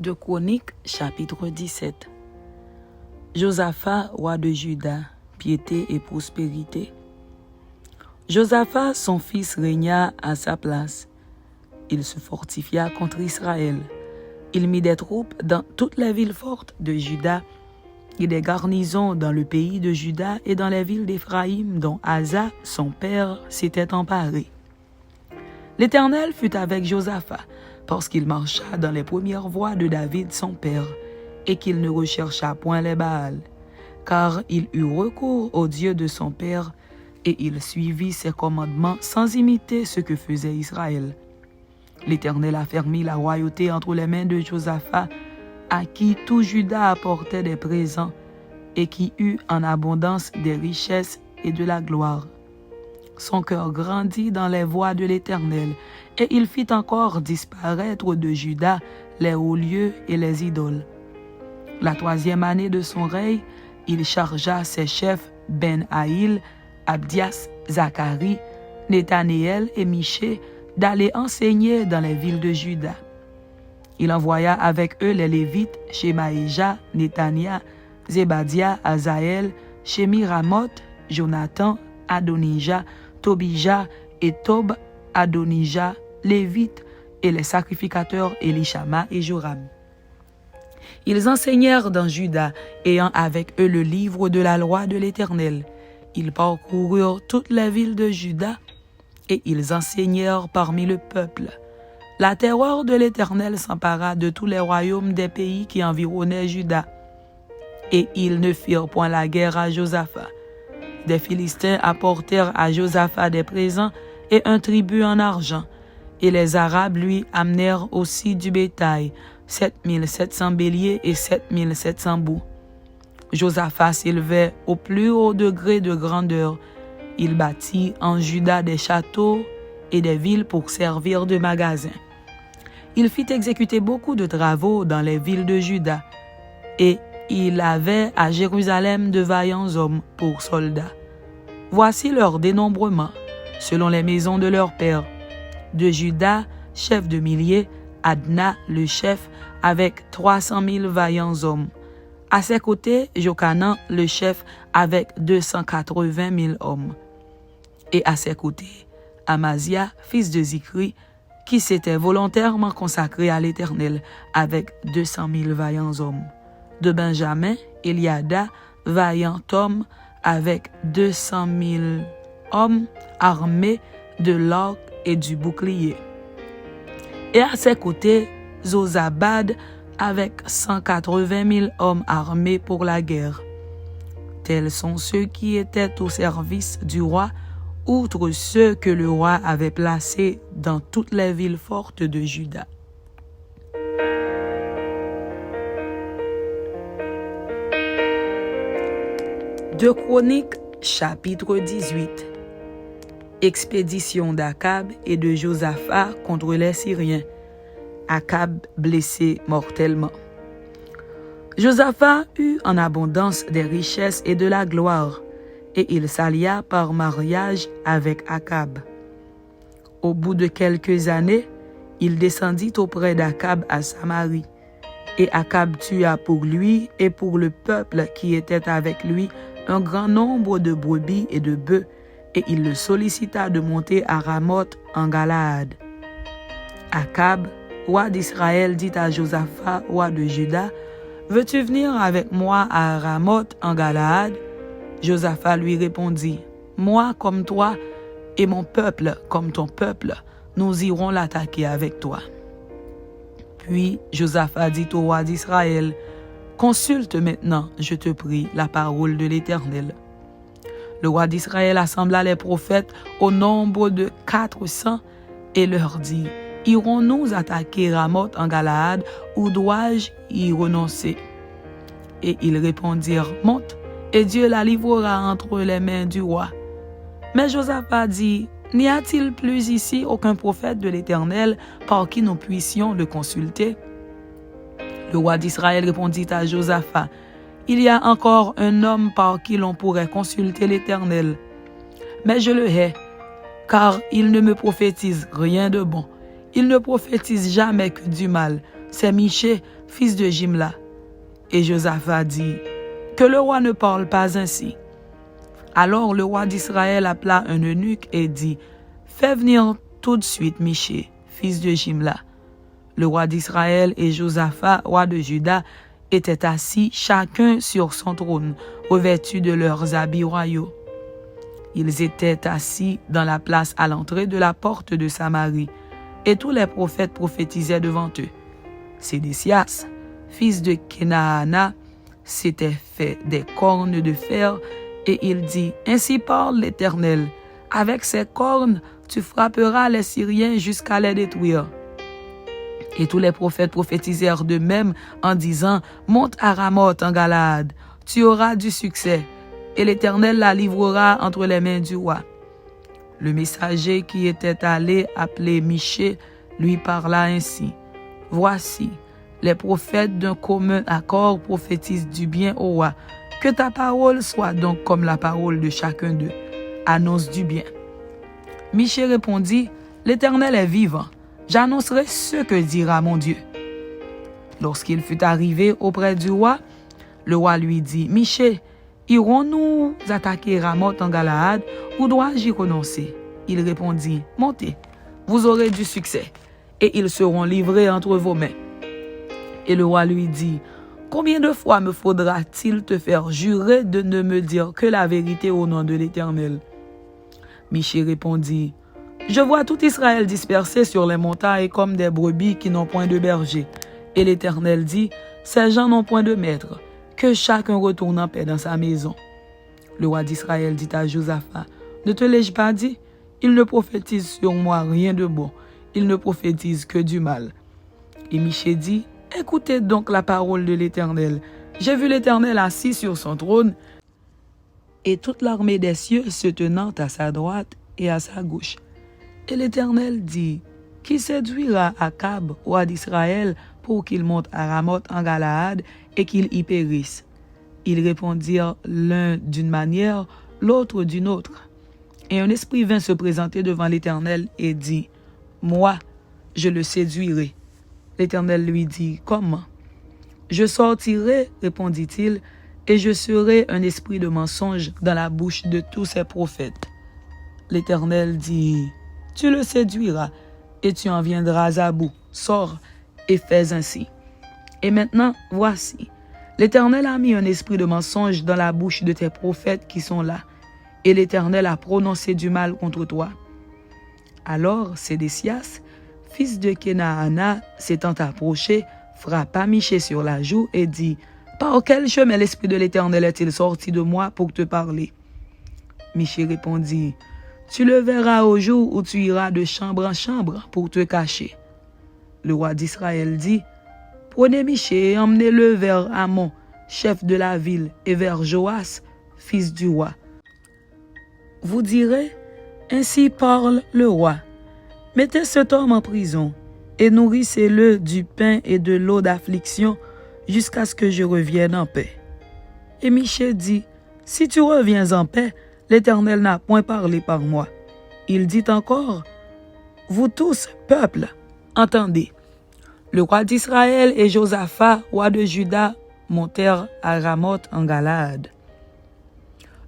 De Chroniques, chapitre 17. Josaphat, roi de Juda, piété et prospérité. Josaphat, son fils, régna à sa place. Il se fortifia contre Israël. Il mit des troupes dans toutes les villes fortes de Juda et des garnisons dans le pays de Juda et dans les villes d'Éphraïm dont Asa, son père, s'était emparé. L'Éternel fut avec Josaphat, parce qu'il marcha dans les premières voies de David son père, et qu'il ne rechercha point les Baals, car il eut recours au Dieu de son père, et il suivit ses commandements sans imiter ce que faisait Israël. L'Éternel affermit la royauté entre les mains de Josaphat, à qui tout Juda apportait des présents, et qui eut en abondance des richesses et de la gloire. Son cœur grandit dans les voies de l'Éternel, et il fit encore disparaître de Juda les hauts lieux et les idoles. La 3e année de son règne, il chargea ses chefs Ben-Haïl, Abdias, Zacharie, Nethanéel et Michée d'aller enseigner dans les villes de Juda. Il envoya avec eux les Lévites, Shemaïja, Netania, Zébadia, Azaël, Shemiramoth, Jonathan, Adonija, Tobija et Tob, Adonija, Lévites et les sacrificateurs Élishama et Joram. Ils enseignèrent dans Juda, ayant avec eux le livre de la loi de l'Éternel. Ils parcoururent toutes les villes de Juda et ils enseignèrent parmi le peuple. La terreur de l'Éternel s'empara de tous les royaumes des pays qui environnaient Juda. Et ils ne firent point la guerre à Josaphat. Des Philistins apportèrent à Josaphat des présents et un tribut en argent. Et les Arabes lui amenèrent aussi du bétail, 7700 béliers et 7700 boucs. Josaphat s'élevait au plus haut degré de grandeur. Il bâtit en Juda des châteaux et des villes pour servir de magasins. Il fit exécuter beaucoup de travaux dans les villes de Juda, et il avait à Jérusalem de vaillants hommes pour soldats. Voici leur dénombrement, selon les maisons de leurs pères. De Juda, chef de milliers, Adna, le chef, avec 300 000 vaillants hommes. À ses côtés, Jochanan, le chef, avec 280 000 hommes. Et à ses côtés, Amazia, fils de Zikri, qui s'était volontairement consacré à l'Éternel, avec 200 000 vaillants hommes. De Benjamin, Eliada, vaillant homme, avec 200 000 hommes armés de l'arc et du bouclier. Et à ses côtés, Zozabad, avec 180 000 hommes armés pour la guerre. Tels sont ceux qui étaient au service du roi, outre ceux que le roi avait placés dans toutes les villes fortes de Juda. De Chroniques, chapitre 18. Expédition d'Akab et de Josaphat contre les Syriens. Akab blessé mortellement. Josaphat eut en abondance des richesses et de la gloire, et il s'allia par mariage avec Akab. Au bout de quelques années, il descendit auprès d'Akab à Samarie, et Akab tua pour lui et pour le peuple qui était avec lui un grand nombre de brebis et de bœufs, et il le sollicita de monter à Ramoth en Galaad. Akab, roi d'Israël, dit à Josaphat, roi de Juda, « Veux-tu venir avec moi à Ramoth en Galaad ?» Josaphat lui répondit, « Moi comme toi et mon peuple comme ton peuple, nous irons l'attaquer avec toi. » Puis Josaphat dit au roi d'Israël, « Consulte maintenant, je te prie, la parole de l'Éternel. » Le roi d'Israël assembla les prophètes au nombre de 400 et leur dit, « Irons-nous attaquer Ramoth en Galaad ou dois-je y renoncer ?» Et ils répondirent, « Monte, et Dieu la livrera entre les mains du roi. » Mais Josaphat dit, « N'y a-t-il plus ici aucun prophète de l'Éternel par qui nous puissions le consulter ?» Le roi d'Israël répondit à Josaphat, « Il y a encore un homme par qui l'on pourrait consulter l'Éternel. Mais je le hais, car il ne me prophétise rien de bon. Il ne prophétise jamais que du mal. c'est Michée, fils de Jimla. Et Josaphat dit, que le roi ne parle pas ainsi. Alors le roi d'Israël appela un eunuque et dit, fais venir tout de suite Michée, fils de Jimla. Le roi d'Israël et Josaphat, roi de Juda, étaient assis chacun sur son trône, revêtus de leurs habits royaux. Ils étaient assis dans la place à l'entrée de la porte de Samarie, et tous les prophètes prophétisaient devant eux. Sédécias, fils de Kenaana, s'était fait des cornes de fer, et il dit, ainsi parle l'Éternel, avec ces cornes, tu frapperas les Syriens jusqu'à les détruire. Et tous les prophètes prophétisèrent de même en disant, monte à Ramoth en Galaad, tu auras du succès, et l'Éternel la livrera entre les mains du roi. Le messager qui était allé appeler Michée lui parla ainsi, voici, les prophètes d'un commun accord prophétisent du bien au roi, que ta parole soit donc comme la parole de chacun d'eux, annonce du bien. Michée répondit, l'Éternel est vivant, j'annoncerai ce que dira mon Dieu. Lorsqu'il fut arrivé auprès du roi, le roi lui dit, Michée, irons-nous attaquer Ramoth en Galaad ou dois-je y renoncer? Il répondit, montez, vous aurez du succès, et ils seront livrés entre vos mains. Et le roi lui dit, combien de fois me faudra-t-il te faire jurer de ne me dire que la vérité au nom de l'Éternel? Michée répondit, je vois tout Israël dispersé sur les montagnes comme des brebis qui n'ont point de berger. Et l'Éternel dit, ces gens n'ont point de maître, que chacun retourne en paix dans sa maison. Le roi d'Israël dit à Josaphat, ne te l'ai-je pas dit? Il ne prophétise sur moi rien de bon, il ne prophétise que du mal. Et Michée dit, écoutez donc la parole de l'Éternel. J'ai vu l'Éternel assis sur son trône, et toute l'armée des cieux se tenant à sa droite et à sa gauche. Et l'Éternel dit, qui séduira Akab, roi d'Israël, pour qu'il monte à Ramoth en Galaad et qu'il y périsse? Ils répondirent l'un d'une manière, l'autre d'une autre. Et un esprit vint se présenter devant l'Éternel et dit, moi, je le séduirai. L'Éternel lui dit, comment? Je sortirai, répondit-il, et je serai un esprit de mensonge dans la bouche de tous ces prophètes. L'Éternel dit, tu le séduiras, et tu en viendras à bout. Sors et fais ainsi. Et maintenant, voici, l'Éternel a mis un esprit de mensonge dans la bouche de tes prophètes qui sont là, et l'Éternel a prononcé du mal contre toi. Alors Sédécias, fils de Kenaana, s'étant approché, frappa Michée sur la joue et dit, par quel chemin l'Esprit de l'Éternel est-il sorti de moi pour te parler? Michée répondit, tu le verras au jour où tu iras de chambre en chambre pour te cacher. Le roi d'Israël dit, prenez Michée et emmenez-le vers Amon, chef de la ville, et vers Joas, fils du roi. Vous direz, ainsi parle le roi. Mettez cet homme en prison et nourrissez-le du pain et de l'eau d'affliction jusqu'à ce que je revienne en paix. Et Michée dit, si tu reviens en paix, l'Éternel n'a point parlé par moi. Il dit encore, vous tous, peuple, entendez. Le roi d'Israël et Josaphat, roi de Juda, montèrent à Ramoth en Galaad.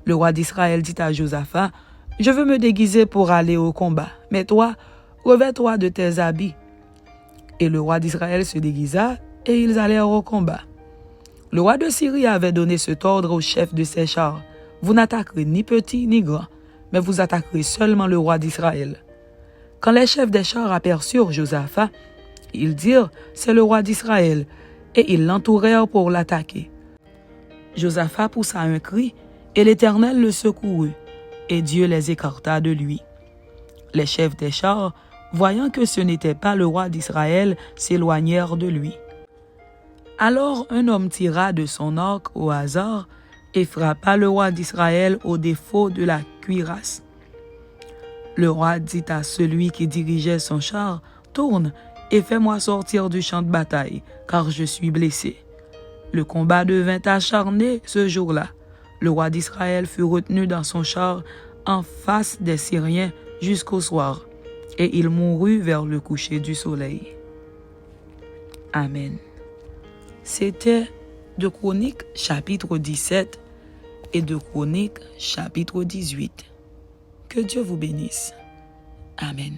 Le roi d'Israël dit à Josaphat, je veux me déguiser pour aller au combat, mais toi, revêts-toi de tes habits. Et le roi d'Israël se déguisa, et ils allèrent au combat. Le roi de Syrie avait donné cet ordre au chef de ses chars, vous n'attaquerez ni petit ni grand, mais vous attaquerez seulement le roi d'Israël. Quand les chefs des chars aperçurent Josaphat, ils dirent, c'est le roi d'Israël, et ils l'entourèrent pour l'attaquer. Josaphat poussa un cri, et l'Éternel le secourut, et Dieu les écarta de lui. Les chefs des chars, voyant que ce n'était pas le roi d'Israël, s'éloignèrent de lui. Alors un homme tira de son arc au hasard et frappa le roi d'Israël au défaut de la cuirasse. Le roi dit à celui qui dirigeait son char, « Tourne et fais-moi sortir du champ de bataille, car je suis blessé. » Le combat devint acharné ce jour-là. Le roi d'Israël fut retenu dans son char en face des Syriens jusqu'au soir, et il mourut vers le coucher du soleil. Amen. C'était de Chroniques chapitre 17 et de Chroniques chapitre 18. Que Dieu vous bénisse. Amen.